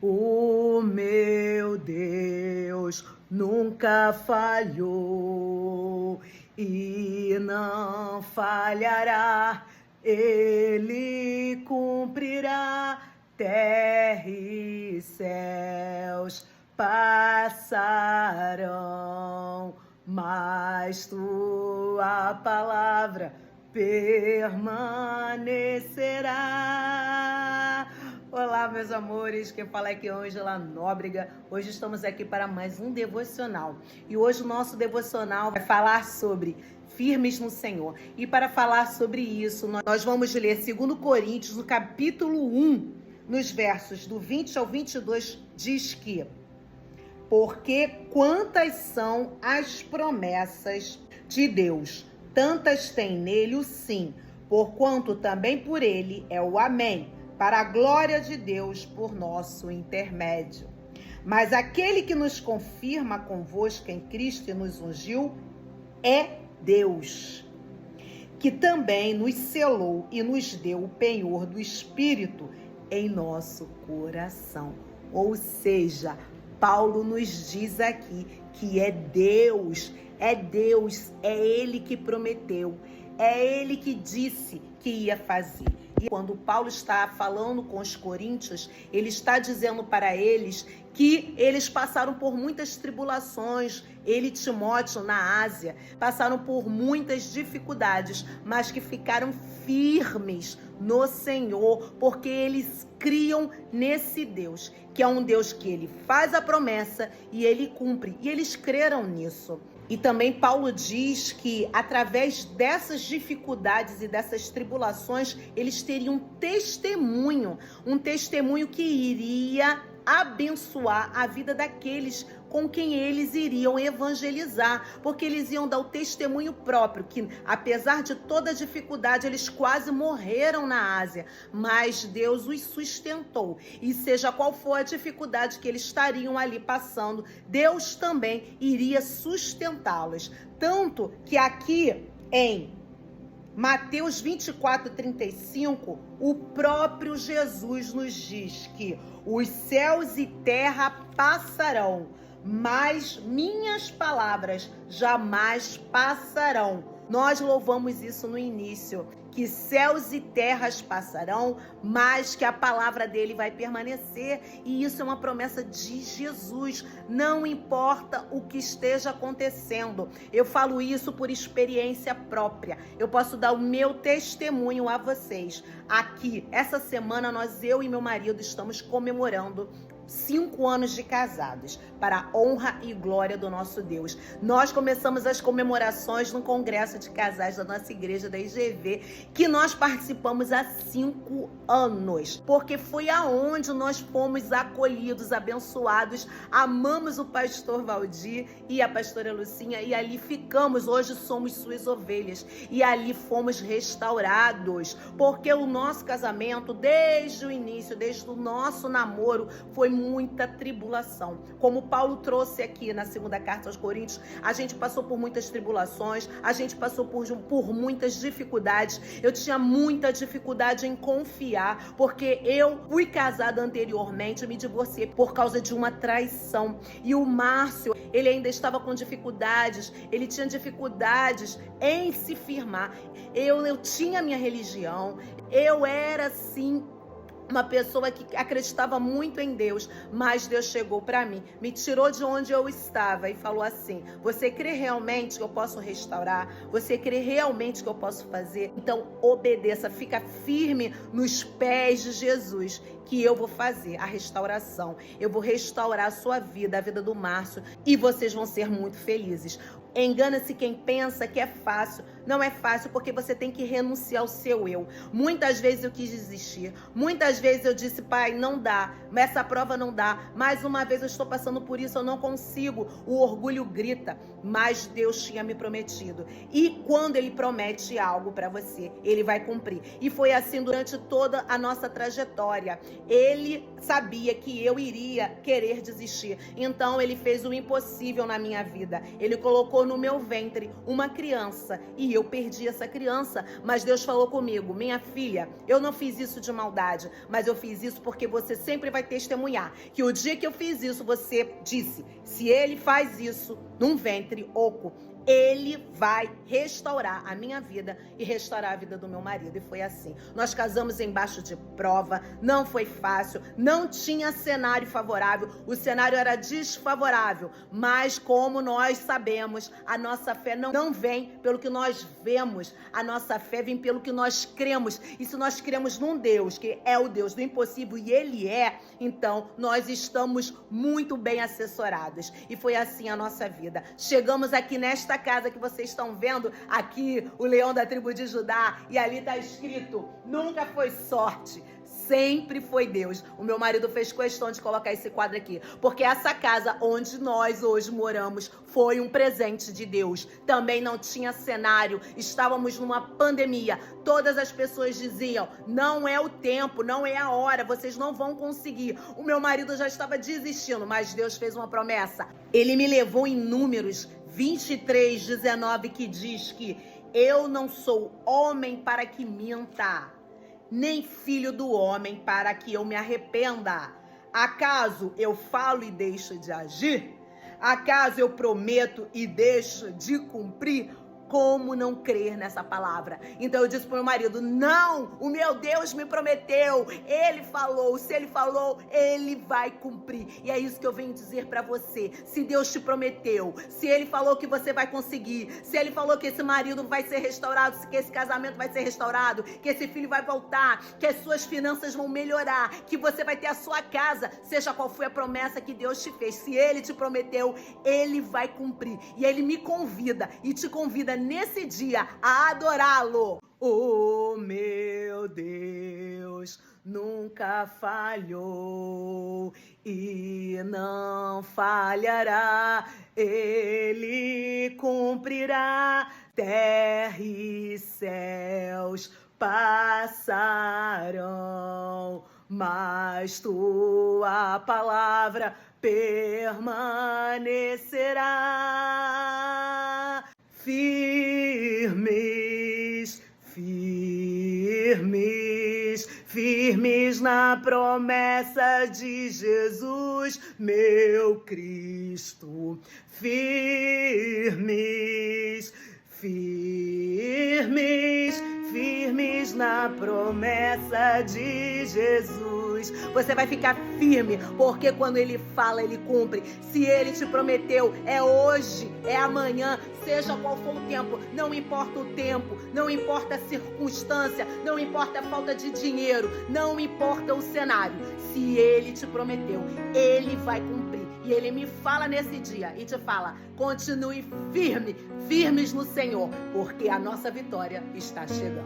O meu Deus nunca falhou e não falhará. Ele cumprirá. Terra e céus passarão, mas tua palavra permanecerá. Olá, meus amores, quem fala aqui é Ângela Nóbrega. Hoje estamos aqui para mais um devocional. E hoje o nosso devocional vai falar sobre firmes no Senhor. E para falar sobre isso, nós vamos ler 2 Coríntios, no capítulo 1, nos versos do 20 ao 22, diz que: porque quantas são as promessas de Deus, tantas tem nele o sim, porquanto também por ele é o amém, para a glória de Deus por nosso intermédio. Mas aquele que nos confirma convosco em Cristo e nos ungiu é Deus, que também nos selou e nos deu o penhor do Espírito em nosso coração. Ou seja, Paulo nos diz aqui que é Deus, é Ele que prometeu, é Ele que disse que ia fazer. E quando Paulo está falando com os coríntios, ele está dizendo para eles que eles passaram por muitas tribulações, ele e Timóteo na Ásia, passaram por muitas dificuldades, mas que ficaram firmes no Senhor, porque eles criam nesse Deus, que é um Deus que ele faz a promessa e ele cumpre, e eles creram nisso. E também Paulo diz que através dessas dificuldades e dessas tribulações, eles teriam um testemunho que iria abençoar a vida daqueles com quem eles iriam evangelizar, porque eles iam dar o testemunho próprio, que apesar de toda a dificuldade, eles quase morreram na Ásia, mas Deus os sustentou, e seja qual for a dificuldade que eles estariam ali passando, Deus também iria sustentá-los, tanto que aqui em Mateus 24:35, o próprio Jesus nos diz que os céus e terra passarão, mas minhas palavras jamais passarão. Nós louvamos isso no início, que céus e terras passarão, mas que a palavra dele vai permanecer. E isso é uma promessa de Jesus. Não importa o que esteja acontecendo. Eu falo isso por experiência própria. Eu posso dar o meu testemunho a vocês. Aqui, essa semana, eu e meu marido estamos comemorando 5 anos de casados, para a honra e glória do nosso Deus. Nós começamos as comemorações no congresso de casais da nossa igreja, da IGV, que nós participamos há 5 anos, porque foi aonde nós fomos acolhidos, abençoados, amamos o pastor Valdir e a pastora Lucinha, e ali ficamos. Hoje somos suas ovelhas, e ali fomos restaurados, porque o nosso casamento, desde o início, desde o nosso namoro, foi muita tribulação. Como Paulo trouxe aqui na segunda carta aos Coríntios, a gente passou por muitas tribulações, a gente passou por muitas dificuldades. Eu tinha muita dificuldade em confiar, porque eu fui casada anteriormente, eu me divorciei por causa de uma traição. E o Márcio, ele ainda estava com dificuldades, ele tinha dificuldades em se firmar. Eu tinha minha religião, eu era assim uma pessoa que acreditava muito em Deus, mas Deus chegou para mim, me tirou de onde eu estava e falou assim: você crê realmente que eu posso restaurar? Você crê realmente que eu posso fazer? Então obedeça, fica firme nos pés de Jesus, que eu vou fazer a restauração. Eu vou restaurar a sua vida, a vida do Márcio, e vocês vão ser muito felizes. Engana-se quem pensa que é fácil. Não é fácil, porque você tem que renunciar ao seu eu. Muitas vezes eu quis desistir. Muitas vezes eu disse: pai, não dá. Essa prova não dá. Mais uma vez eu estou passando por isso, eu não consigo. O orgulho grita. Mas Deus tinha me prometido. E quando ele promete algo para você, ele vai cumprir. E foi assim durante toda a nossa trajetória. Ele sabia que eu iria querer desistir. Então ele fez o impossível na minha vida. Ele colocou no meu ventre uma criança, e eu perdi essa criança. Mas Deus falou comigo: minha filha, eu não fiz isso de maldade, mas eu fiz isso porque você sempre vai testemunhar que o dia que eu fiz isso, você disse: se ele faz isso num ventre oco, ele vai restaurar a minha vida e restaurar a vida do meu marido. E foi assim. Nós casamos embaixo de prova, não foi fácil, não tinha cenário favorável, o cenário era desfavorável. Mas como nós sabemos, a nossa fé não vem pelo que nós vemos, a nossa fé vem pelo que nós cremos. E se nós cremos num Deus que é o Deus do impossível, e Ele é, então nós estamos muito bem assessorados. E foi assim a nossa vida. Chegamos aqui nesta casa que vocês estão vendo, aqui o leão da tribo de Judá, e ali está escrito: nunca foi sorte, sempre foi Deus. O meu marido fez questão de colocar esse quadro aqui, porque essa casa onde nós hoje moramos foi um presente de Deus. Também não tinha cenário, estávamos numa pandemia, todas as pessoas diziam: não é o tempo, não é a hora, vocês não vão conseguir. O meu marido já estava desistindo, mas Deus fez uma promessa. Ele me levou em Números 23:19, que diz que eu não sou homem para que minta, nem filho do homem para que eu me arrependa. Acaso eu falo e deixo de agir? Acaso eu prometo e deixo de cumprir? Como não crer nessa palavra? Então eu disse pro meu marido: não, o meu Deus me prometeu, ele falou, se ele falou, ele vai cumprir. E é isso que eu venho dizer pra você: se Deus te prometeu, se ele falou que você vai conseguir, se ele falou que esse marido vai ser restaurado, que esse casamento vai ser restaurado, que esse filho vai voltar, que as suas finanças vão melhorar, que você vai ter a sua casa, seja qual foi a promessa que Deus te fez, se ele te prometeu, ele vai cumprir. E ele me convida e te convida nesse dia a adorá-lo. O meu Deus nunca falhou e não falhará. Ele cumprirá. Terra e céus passarão, mas tua palavra permanecerá. Firmes, firmes, firmes na promessa de Jesus, meu Cristo. Firmes, firmes, firmes na promessa de Jesus. Você vai ficar firme, porque quando ele fala, ele cumpre. Se ele te prometeu, é hoje, é amanhã, seja qual for o tempo. Não importa o tempo, não importa a circunstância, não importa a falta de dinheiro, não importa o cenário. Se ele te prometeu, ele vai cumprir. E ele me fala nesse dia e te fala: continue firme, firmes no Senhor, porque a nossa vitória está chegando.